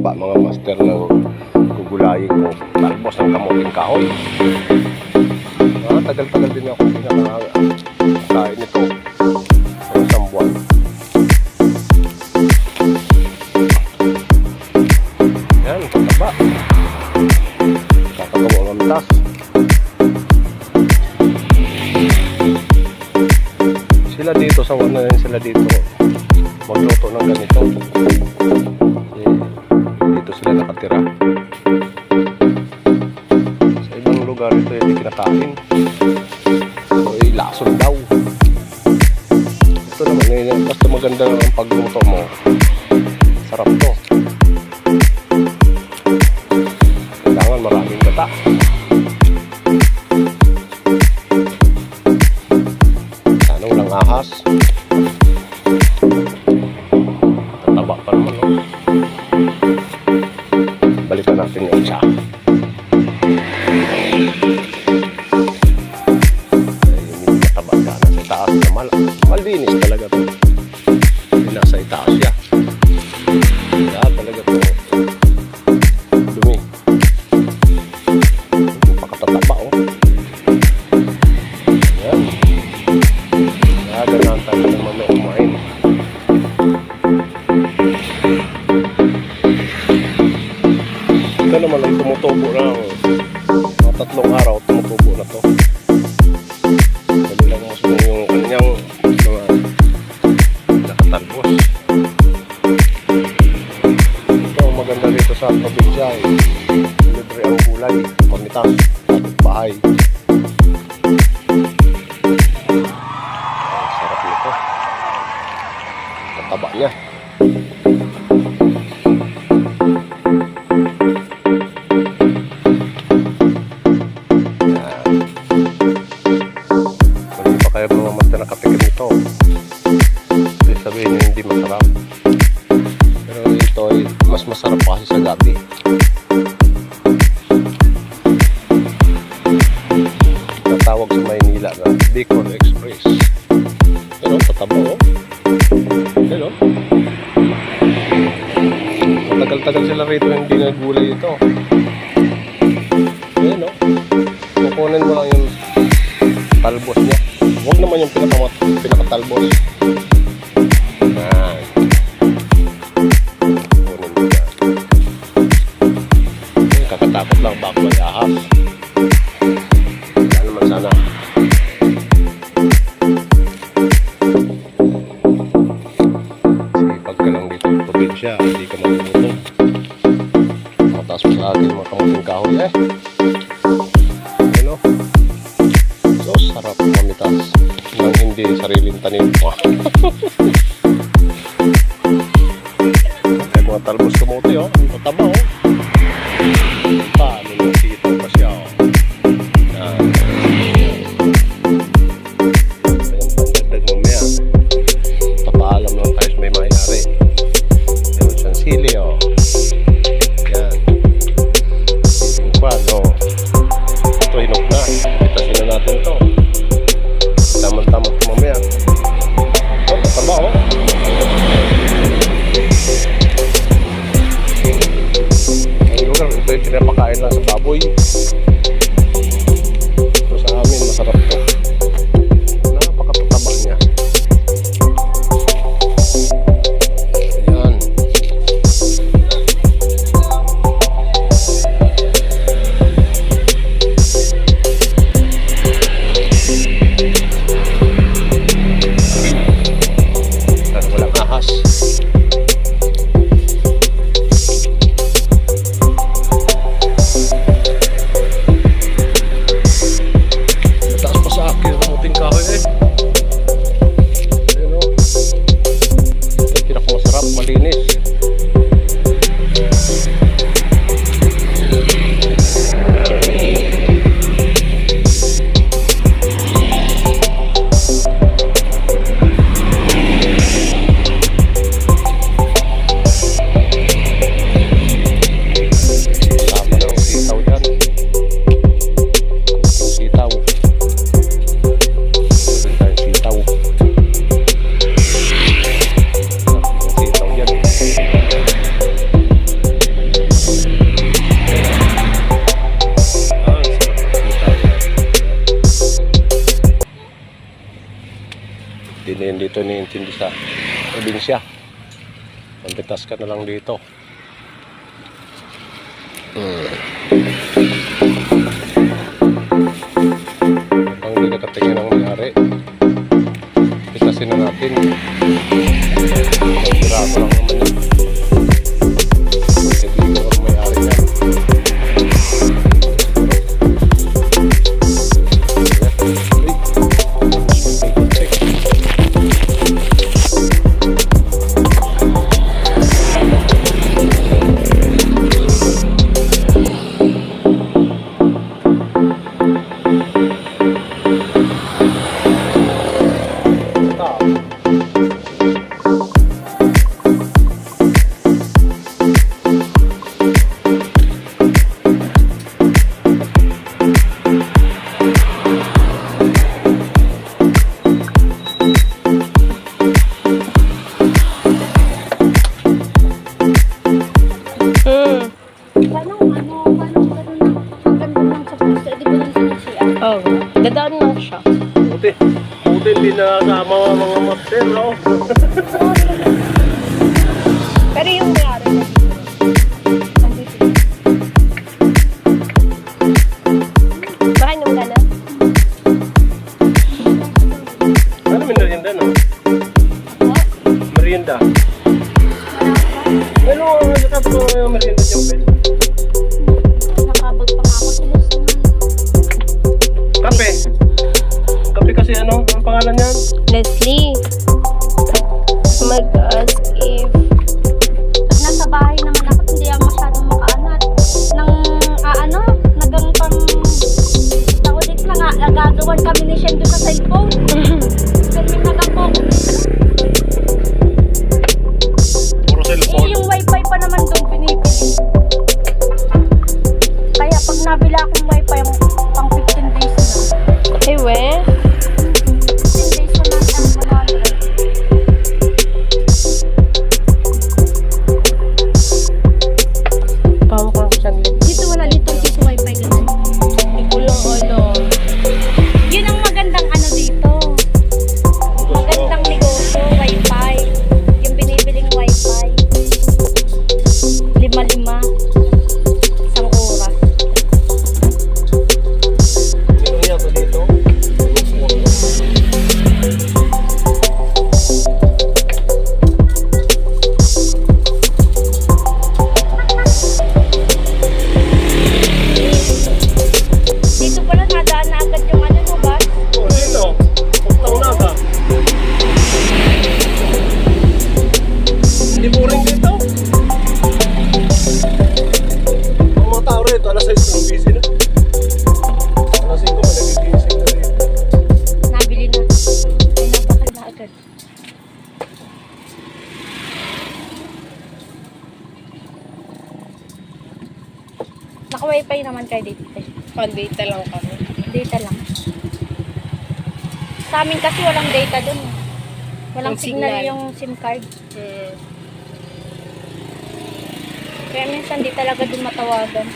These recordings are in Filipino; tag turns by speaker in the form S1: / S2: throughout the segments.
S1: taba mga master ng gugulayin ko. Talbos ng kamuting kahoy. Tagal-tagal din ako pinakain nito. Isang buwan. Yan, pataba. Kakagawa ng amtas. Sila dito sa ano yan, sila dito magluto ng ganito. Dito sila nakatira. Sa ibang lugar ito hindi kinakain. So lason daw. Ito naman basta maganda ang pagluto mo. Sarap to. Kailangan maraming gata. Sana walang ahas. Tataba pa naman, no? Balikan natin yung isa. Hindi mataba ka. Nasa itaas na malinis talaga to. Hindi nasa itaas siya. Kaya talaga to dumi. Napakatataba, oh. Yan. Kaya ganahan tayo ng mga kumain. Ito naman ay tumutubo na. Mga 3 araw tumutubo na to. Dali lang musmo yung kanyang mga nakatalbos. Ito ang maganda dito sa probinsya. Libre ang gulay, pamitas, bahay. Sarap nito. Tataba niya. Kaya mga master nakatikim nito, hindi sabihin nyo hindi masarap, pero ito ay mas masarap pa kasi sa gabi. Natawag sa Maynila na Bicol Express. Pero tataba, oh. Pero matagal-tagal sila rito hindi nagulay ito. Ayan, oh. Kukunin mo lang yung talbos niya. Huwag naman yung pinakatalbos. Yan. Kunin mo yan. Kakatakot lang baka may ahas. Wala naman sana. Sipag ka lang dito sa probinsya, hindi ka magugutom. Mataas mo sa akin mga kamuting kahoy, eh. Ano? So, sarap mamitas ng hindi sariling tanim mo. Ay, mga talbos kamote, oh. Ang tataba, oh. Paano yung sitaw pa siya, oh. Yan. Ayan, pangdadag mamaya. Papaalam lang tayo may mayari. Yan, siyang sili, oh. Yan. Siling pan, oh. Ito, hinog na. Itasin na natin ito. Tamang-tamang mamaya. Oh, mataba, oh. Ang lugar, ito yung pinapakain lang sa baboy. Ito sa amin, masarap to. Napakatataba niya. Ayan. Walang ahas. hindi sa probinsya. Magbitas ka na lang dito. Habang hindi nakatingin ang nangyari, bitasin na natin. Sira ko lang naman yun. Kasi dito ang may-ari niya.
S2: Oo. Dadaan lang siya.
S1: Buti hindi nakasama ang mga master, no?
S2: Pero yung mayari na dito. Baka nung gano'n?
S1: Ano may merienda, no? Merienda. Ano ang nakasabi ko yung merienda dyan, Ben?
S2: Nakabag pa nga ako sa list naman.
S1: Kape. Kape kasi ano? Ang pangalan niyan?
S2: Leslie, mag-ask if... Pag nasa bahay naman ako, hindi ako masyadong makaanat. Nagang pang... Naulit na nga, nagagawan kami ni Shen doon sa cellphone. Pero may nagapok.
S1: Puro cellphone.
S2: Yung wifi pa naman doon pinipili. Kaya pag nabila akong wifi, yung pang 15 days na. Eh, we? 15 days na lang ang 100.
S3: Pawak ko siyang
S2: Dito wala ditong piso wifi ganun.
S3: Hindi ko lang alam.
S2: Yun ang magandang ano dito. Magandang negosyo, wifi. Yung binibiling wifi. 5-5. Isang oras.
S1: Meron niya ito dito.
S2: Dito pala nadaan na agad yung ano mo ba?
S1: Oh, dito. Puntang naga. Hindi mo rin dito. Ang mga tao rito, alas 6 ng busy na. Alas 5 may nagigising na rin.
S2: Nabili na. Ay, napakal na agad. Naka-wifi naman kayo dito eh.
S3: Pan-data lang kami.
S2: Data lang. Sa amin kasi walang data dun. Walang
S3: Yung
S2: signal
S3: signal.
S2: yung SIM card. Kaya minsan di talaga dun matawagan.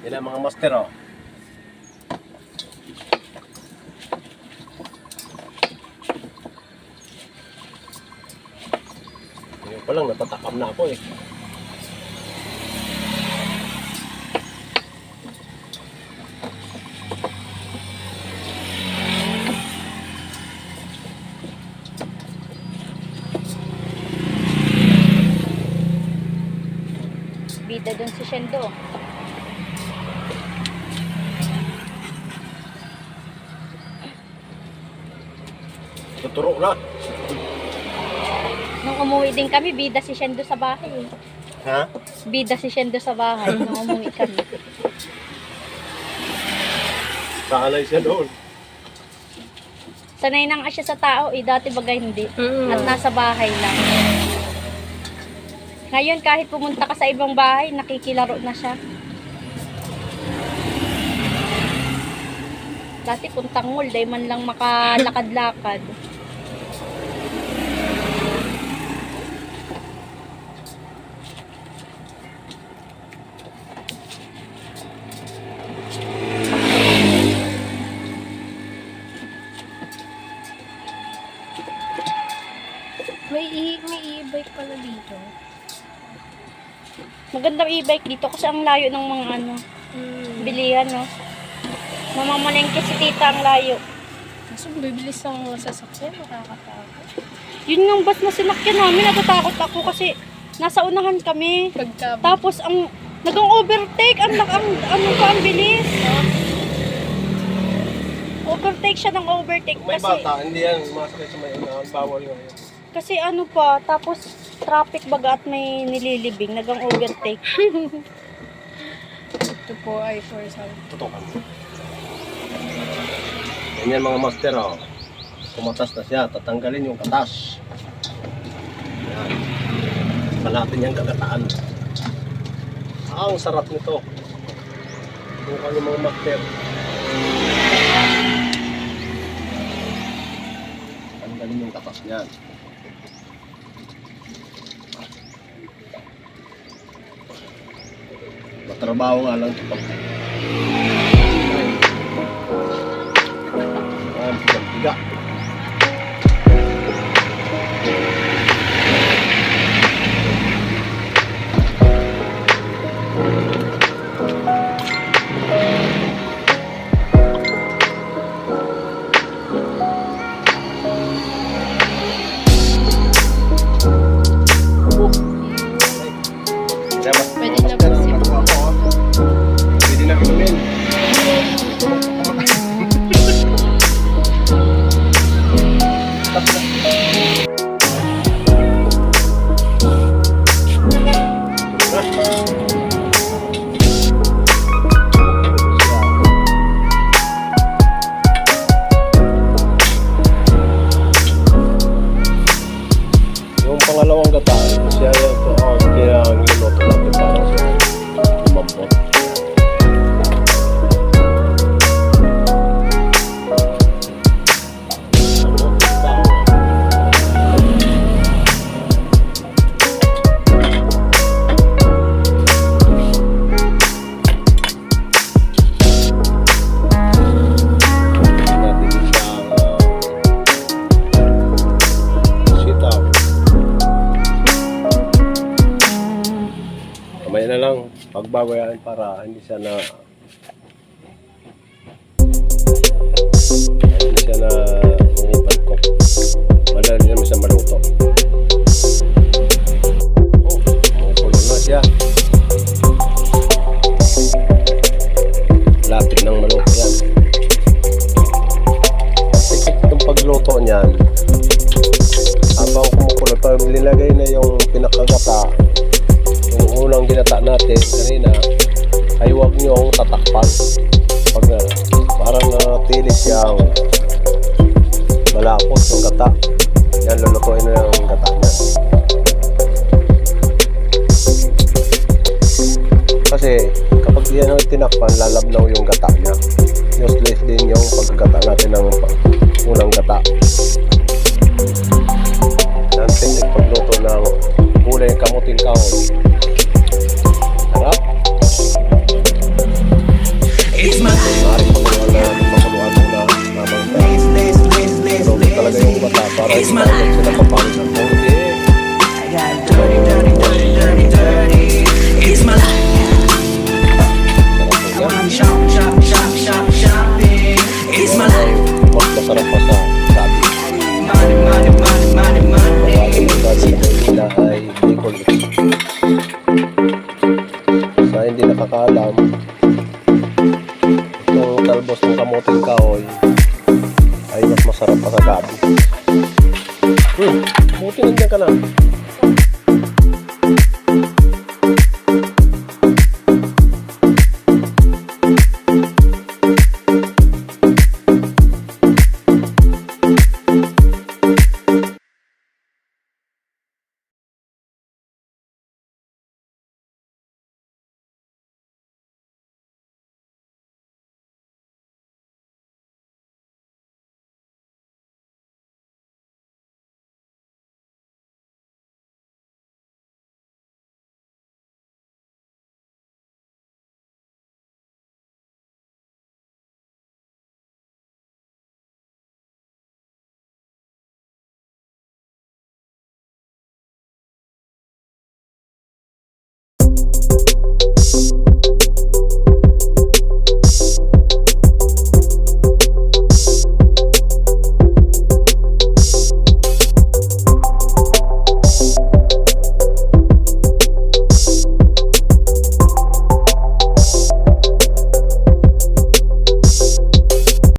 S1: Yan ang mga master, oh. Ngayon pa lang, natatakam na ako eh.
S2: bida doon si Shendo.
S1: Tuturo na.
S2: Nung umuwi din kami, bida si Shendo sa bahay.
S1: Ha?
S2: Bida si Shendo sa bahay nung umuwi kami.
S1: Saalay siya doon.
S2: Sanay na nga siya sa tao eh, dati bagay hindi. At nasa bahay lang. Ngayon kahit pumunta ka sa ibang bahay, nakikilaro na siya. Dati puntang mall, dahil man lang makalakad-lakad.
S3: May e-bike pala dito.
S2: Magandang e-bike dito kasi ang layo ng mga ano, bilihan, no? Mamamalengke si tita ang layo.
S3: Kaso bibilis ang mga sasakyan, nakakatakot.
S2: Yun nga bus na sinakyan namin, natatakot ako kasi nasa unahan kami.
S3: Pagka
S2: Tapos ang nagang overtake, ang ano pa ang bilis. Overtake siya ng overtake
S1: May
S2: kasi
S1: bata, hindi yan. Masakay sa may unahan. Bawal yun.
S2: kasi ano pa, tapos traffic baga at may nililibing, nagang overtake.
S3: ito po ay for some.
S1: Tutukan. Ganyan mga master, oh. Kumatas na siya, tatanggalin yung katas. Yan. Saka natin yung gagataan. Ang sarap nito. Tutukan yung mga master. Tanggalin yung katas niyan. Matrabaho nga lang ito. Tiga.
S3: Pwede na po siya.
S1: Pwede na inumin. Yung pangalawang gataan, siya yung kaya ang luto natin para sa lumambot. Kamay na lang pagbabayan para hindi siya na umipagkok. Madali naman siya maluto. Oh, makukulong na siya. Lapit ng maluto yan. Sikik itong pagluto niyan. Habang kumukulo pa, nilagay na yung pinakagata. Yung unang ginata natin kanina ay huwag nyo akong tatakpan pag parang tilis siyang malapot yung gata, yan lulutuin na yung gata niya kasi kapag yan ang tinakpan lalabnaw yung gata niya. Useless din yung pagkagata natin ng unang gata. Yan technique pagluto ng gulay kamuting kahoy. Harap. Maaaring pakuluan muna habang luto talaga yung bata para hindi natin sila papawis ang konti. Sarap po yan. Itong talbos ng kamuting kahoy ay mas masarap pa sa gabi. Buti nandiyan ka na.